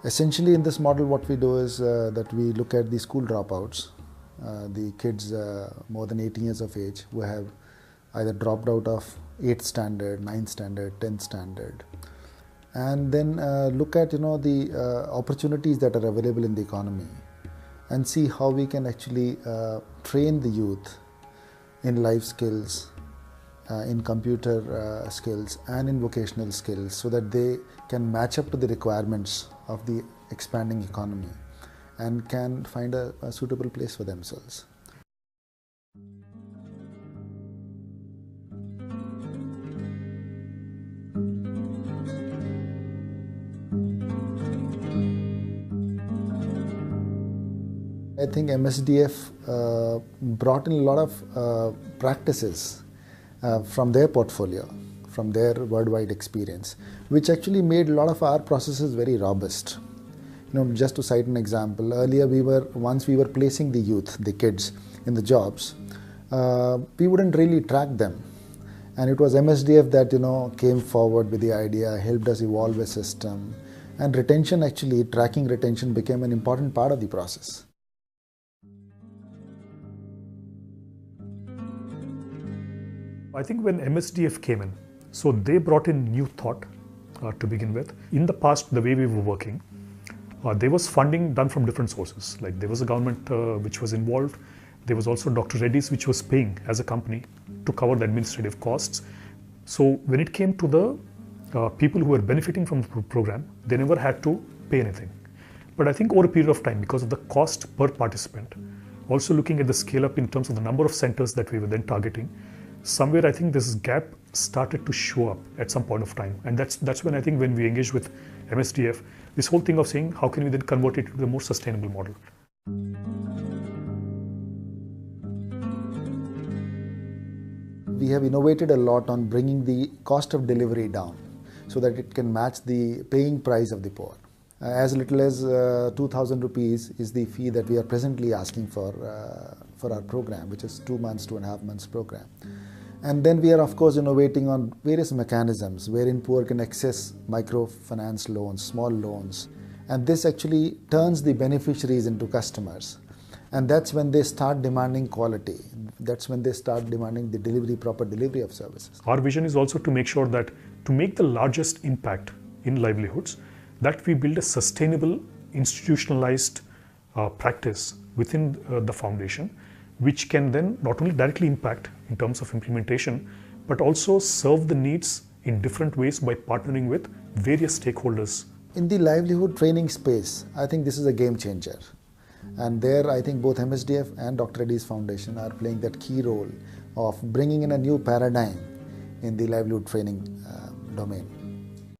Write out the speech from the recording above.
Essentially, in this model, what we do is that we look at the school dropouts, the kids more than 18 years of age who have either dropped out of 8th standard, 9th standard, 10th standard, and then look at the opportunities that are available in the economy, and see how we can actually train the youth in life skills, in computer skills and in vocational skills, so that they can match up to the requirements of the expanding economy and can find a suitable place for themselves. I think MSDF brought in a lot of practices from their portfolio, from their worldwide experience, which actually made a lot of our processes very robust. Just to cite an example, earlier once we were placing the youth, the kids, in the jobs, we wouldn't really track them. And it was MSDF that came forward with the idea, helped us evolve a system, and retention, actually tracking retention, became an important part of the process. I think when MSDF came in, so they brought in new thought to begin with. In the past, the way we were working, there was funding done from different sources. Like there was a government which was involved. There was also Dr. Reddy's which was paying as a company to cover the administrative costs. So when it came to the people who were benefiting from the program, they never had to pay anything. But I think over a period of time, because of the cost per participant, also looking at the scale up in terms of the number of centers that we were then targeting, somewhere I think this gap started to show up at some point of time. And that's when I think when we engaged with MSDF, this whole thing of saying how can we then convert it to a more sustainable model. We have innovated a lot on bringing the cost of delivery down so that it can match the paying price of the poor. As little as 2,000 rupees is the fee that we are presently asking for our program, which is 2 months, 2.5 months program. And then we are, of course, innovating on various mechanisms wherein poor can access microfinance loans, small loans. And this actually turns the beneficiaries into customers. And that's when they start demanding quality. That's when they start demanding the proper delivery of services. Our vision is also to make sure that to make the largest impact in livelihoods, that we build a sustainable, institutionalized practice within the foundation, which can then not only directly impact in terms of implementation, but also serve the needs in different ways by partnering with various stakeholders. In the livelihood training space, I think this is a game changer. And there, I think both MSDF and Dr. Reddy's Foundation are playing that key role of bringing in a new paradigm in the livelihood training domain.